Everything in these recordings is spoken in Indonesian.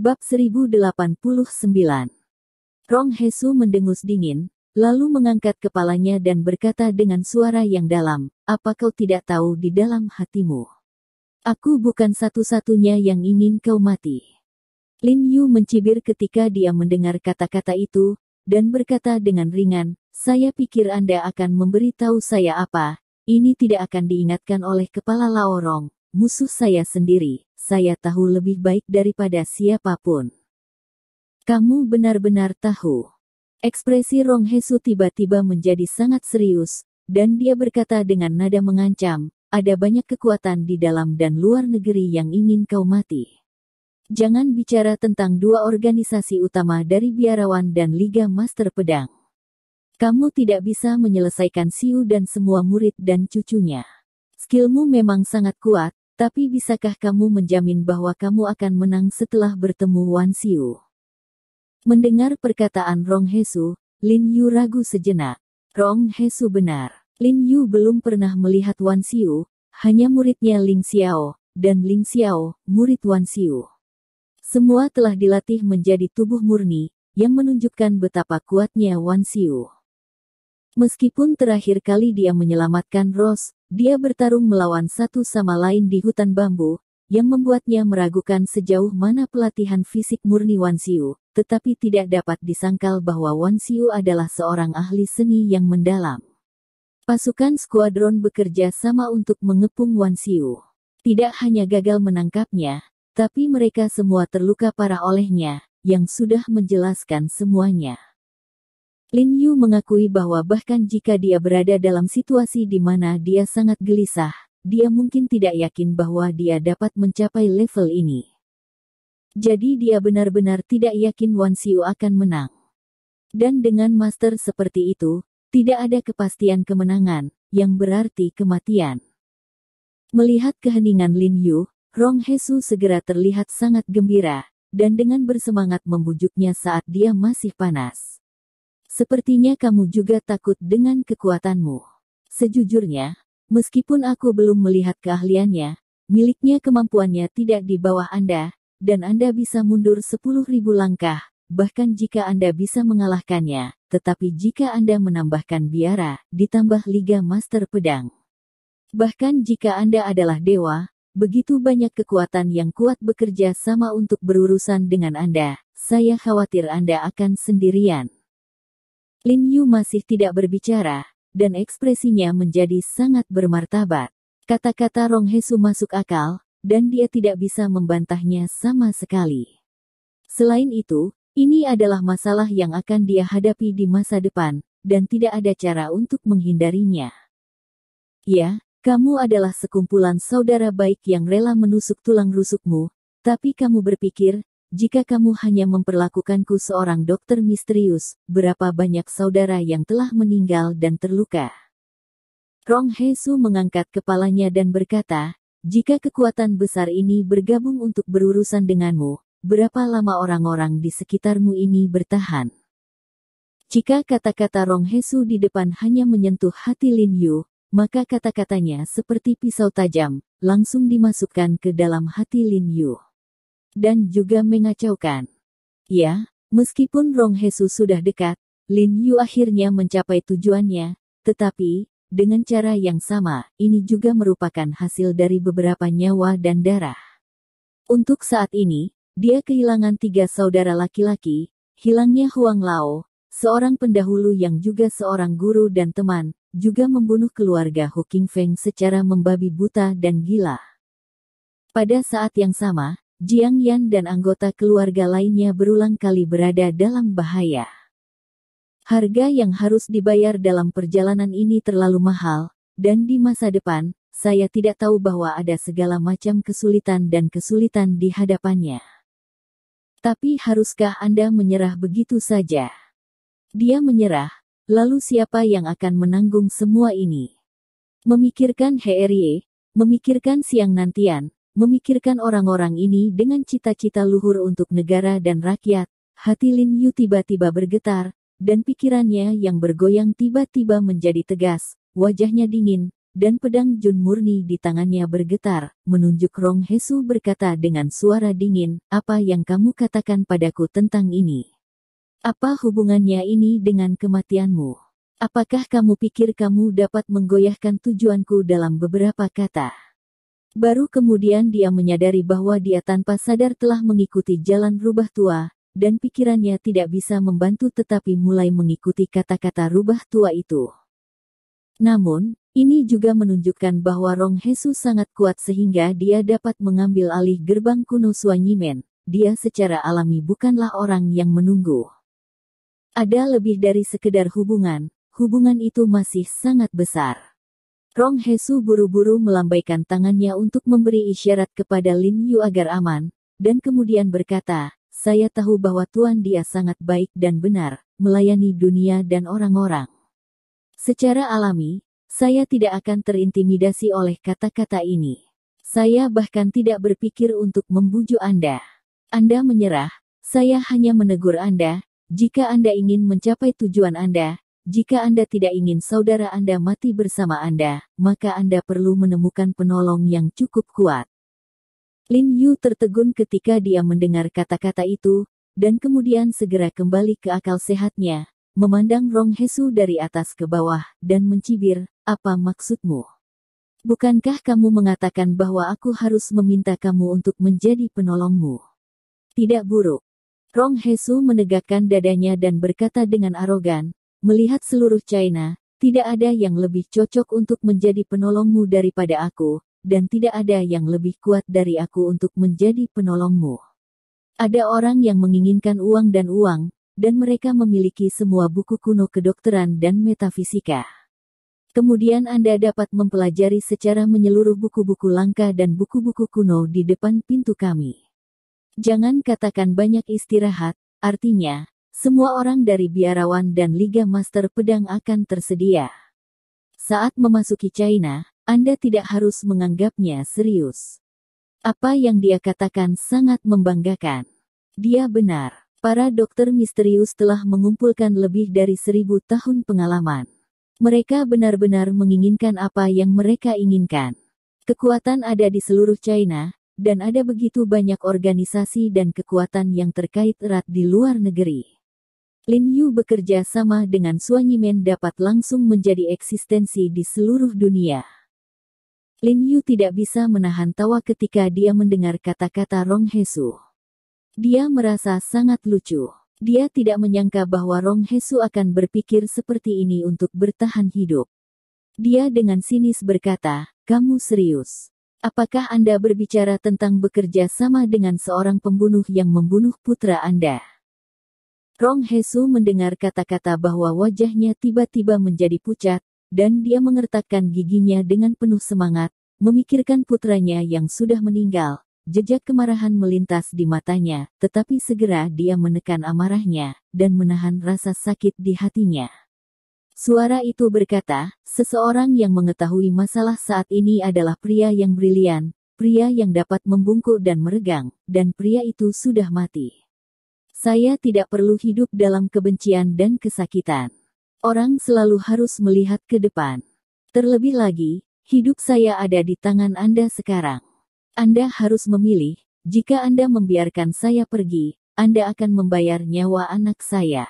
Bab 1089. Rong Hesu mendengus dingin, lalu mengangkat kepalanya dan berkata dengan suara yang dalam, "Apa kau tidak tahu di dalam hatimu? Aku bukan satu-satunya yang ingin kau mati." Lin Yu mencibir ketika dia mendengar kata-kata itu, dan berkata dengan ringan, "Saya pikir Anda akan memberitahu saya apa. Ini tidak akan diingatkan oleh kepala Laorong, musuh saya sendiri. Saya tahu lebih baik daripada siapapun." "Kamu benar-benar tahu?" Ekspresi Rong Hesu tiba-tiba menjadi sangat serius, dan dia berkata dengan nada mengancam, "Ada banyak kekuatan di dalam dan luar negeri yang ingin kau mati. Jangan bicara tentang dua organisasi utama dari Biarawan dan Liga Master Pedang. Kamu tidak bisa menyelesaikan Xiu dan semua murid dan cucunya. Skillmu memang sangat kuat, tapi bisakah kamu menjamin bahwa kamu akan menang setelah bertemu Wan Xiu?" Mendengar perkataan Rong Hesu, Lin Yu ragu sejenak. Rong Hesu benar. Lin Yu belum pernah melihat Wan Xiu, hanya muridnya Ling Xiao, dan Ling Xiao, murid Wan Xiu. Semua telah dilatih menjadi tubuh murni, yang menunjukkan betapa kuatnya Wan Xiu. Meskipun terakhir kali dia menyelamatkan Rose, dia bertarung melawan satu sama lain di hutan bambu, yang membuatnya meragukan sejauh mana pelatihan fisik murni Wan Xiu, tetapi tidak dapat disangkal bahwa Wan Xiu adalah seorang ahli seni yang mendalam. Pasukan skuadron bekerja sama untuk mengepung Wan Xiu. Tidak hanya gagal menangkapnya, tapi mereka semua terluka parah olehnya, yang sudah menjelaskan semuanya. Lin Yu mengakui bahwa bahkan jika dia berada dalam situasi di mana dia sangat gelisah, dia mungkin tidak yakin bahwa dia dapat mencapai level ini. Jadi dia benar-benar tidak yakin Wan Xiu akan menang. Dan dengan master seperti itu, tidak ada kepastian kemenangan, yang berarti kematian. Melihat keheningan Lin Yu, Rong Hesu segera terlihat sangat gembira, dan dengan bersemangat membujuknya saat dia masih panas. "Sepertinya kamu juga takut dengan kekuatanmu. Sejujurnya, meskipun aku belum melihat keahliannya, miliknya kemampuannya tidak di bawah Anda, dan Anda bisa mundur 10.000 langkah, bahkan jika Anda bisa mengalahkannya, tetapi jika Anda menambahkan biara, ditambah Liga Master Pedang. Bahkan jika Anda adalah dewa, begitu banyak kekuatan yang kuat bekerja sama untuk berurusan dengan Anda, saya khawatir Anda akan sendirian." Lin Yu masih tidak berbicara, dan ekspresinya menjadi sangat bermartabat. Kata-kata Rong Hesu masuk akal, dan dia tidak bisa membantahnya sama sekali. Selain itu, ini adalah masalah yang akan dia hadapi di masa depan, dan tidak ada cara untuk menghindarinya. "Ya, kamu adalah sekumpulan saudara baik yang rela menusuk tulang rusukmu, tapi kamu berpikir, jika kamu hanya memperlakukanku seorang dokter misterius, berapa banyak saudara yang telah meninggal dan terluka?" Rong Hesu mengangkat kepalanya dan berkata, "Jika kekuatan besar ini bergabung untuk berurusan denganmu, berapa lama orang-orang di sekitarmu ini bertahan?" Jika kata-kata Rong Hesu di depan hanya menyentuh hati Lin Yu, maka kata-katanya seperti pisau tajam, langsung dimasukkan ke dalam hati Lin Yu. Dan juga mengacaukan. Ya, meskipun Rong Hesu sudah dekat, Lin Yu akhirnya mencapai tujuannya, tetapi, dengan cara yang sama, ini juga merupakan hasil dari beberapa nyawa dan darah. Untuk saat ini, dia kehilangan 3 saudara laki-laki, hilangnya Huang Lao, seorang pendahulu yang juga seorang guru dan teman, juga membunuh keluarga Hu Qingfeng secara membabi buta dan gila. Pada saat yang sama, Jiang Yan dan anggota keluarga lainnya berulang kali berada dalam bahaya. Harga yang harus dibayar dalam perjalanan ini terlalu mahal, dan di masa depan, saya tidak tahu bahwa ada segala macam kesulitan dan kesulitan di hadapannya. Tapi haruskah Anda menyerah begitu saja? Dia menyerah, lalu siapa yang akan menanggung semua ini? Memikirkan Heerie, memikirkan Siang Nantian, memikirkan orang-orang ini dengan cita-cita luhur untuk negara dan rakyat, hati Lin Yu tiba-tiba bergetar, dan pikirannya yang bergoyang tiba-tiba menjadi tegas, wajahnya dingin, dan pedang Jun murni di tangannya bergetar, menunjuk Rong Hesu berkata dengan suara dingin, "Apa yang kamu katakan padaku tentang ini? Apa hubungannya ini dengan kematianmu? Apakah kamu pikir kamu dapat menggoyahkan tujuanku dalam beberapa kata?" Baru kemudian dia menyadari bahwa dia tanpa sadar telah mengikuti jalan rubah tua, dan pikirannya tidak bisa membantu tetapi mulai mengikuti kata-kata rubah tua itu. Namun, ini juga menunjukkan bahwa Rong Hesu sangat kuat sehingga dia dapat mengambil alih gerbang kuno Suanyimen. Dia secara alami bukanlah orang yang menunggu. Ada lebih dari sekedar hubungan itu masih sangat besar. Rong Hesu buru-buru melambaikan tangannya untuk memberi isyarat kepada Lin Yu agar aman, dan kemudian berkata, "Saya tahu bahwa Tuan dia sangat baik dan benar, melayani dunia dan orang-orang. Secara alami, saya tidak akan terintimidasi oleh kata-kata ini. Saya bahkan tidak berpikir untuk membujuk Anda. Anda menyerah, saya hanya menegur Anda, jika Anda ingin mencapai tujuan Anda, jika Anda tidak ingin saudara Anda mati bersama Anda, maka Anda perlu menemukan penolong yang cukup kuat." Lin Yu tertegun ketika dia mendengar kata-kata itu, dan kemudian segera kembali ke akal sehatnya, memandang Rong Hesu dari atas ke bawah, dan mencibir, "Apa maksudmu? Bukankah kamu mengatakan bahwa aku harus meminta kamu untuk menjadi penolongmu? Tidak buruk." Rong Hesu menegakkan dadanya dan berkata dengan arogan, "Melihat seluruh China, tidak ada yang lebih cocok untuk menjadi penolongmu daripada aku, dan tidak ada yang lebih kuat dari aku untuk menjadi penolongmu. Ada orang yang menginginkan uang, dan mereka memiliki semua buku kuno kedokteran dan metafisika. Kemudian Anda dapat mempelajari secara menyeluruh buku-buku langka dan buku-buku kuno di depan pintu kami. Jangan katakan banyak istirahat, artinya, semua orang dari biarawan dan Liga Master Pedang akan tersedia. Saat memasuki China, Anda tidak harus menganggapnya serius." Apa yang dia katakan sangat membanggakan. Dia benar. Para dokter misterius telah mengumpulkan lebih dari 1000 tahun pengalaman. Mereka benar-benar menginginkan apa yang mereka inginkan. Kekuatan ada di seluruh China, dan ada begitu banyak organisasi dan kekuatan yang terkait erat di luar negeri. Lin Yu bekerja sama dengan Suanyimen dapat langsung menjadi eksistensi di seluruh dunia. Lin Yu tidak bisa menahan tawa ketika dia mendengar kata-kata Rong Hesu. Dia merasa sangat lucu. Dia tidak menyangka bahwa Rong Hesu akan berpikir seperti ini untuk bertahan hidup. Dia dengan sinis berkata, "Kamu serius? Apakah Anda berbicara tentang bekerja sama dengan seorang pembunuh yang membunuh putra Anda?" Rong Hesu mendengar kata-kata bahwa wajahnya tiba-tiba menjadi pucat, dan dia mengertakkan giginya dengan penuh semangat, memikirkan putranya yang sudah meninggal. Jejak kemarahan melintas di matanya, tetapi segera dia menekan amarahnya, dan menahan rasa sakit di hatinya. Suara itu berkata, "Seseorang yang mengetahui masalah saat ini adalah pria yang brilian, pria yang dapat membungkuk dan meregang, dan pria itu sudah mati. Saya tidak perlu hidup dalam kebencian dan kesakitan. Orang selalu harus melihat ke depan. Terlebih lagi, hidup saya ada di tangan Anda sekarang. Anda harus memilih, jika Anda membiarkan saya pergi, Anda akan membayar nyawa anak saya.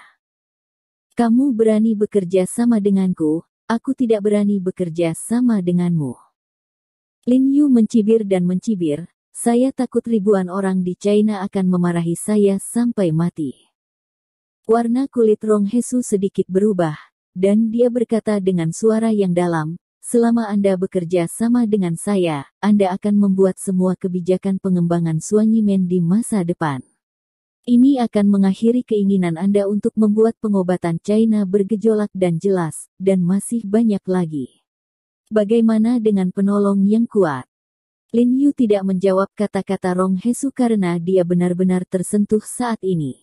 Kamu berani bekerja sama denganku, aku tidak berani bekerja sama denganmu." Lin Yu mencibir dan mencibir, "Saya takut ribuan orang di China akan memarahi saya sampai mati." Warna kulit Rong Hesu sedikit berubah, dan dia berkata dengan suara yang dalam, "Selama Anda bekerja sama dengan saya, Anda akan membuat semua kebijakan pengembangan Suanyimen di masa depan. Ini akan mengakhiri keinginan Anda untuk membuat pengobatan China bergejolak dan jelas, dan masih banyak lagi. Bagaimana dengan penolong yang kuat?" Lin Yu tidak menjawab kata-kata Rong Hesu karena dia benar-benar tersentuh saat ini.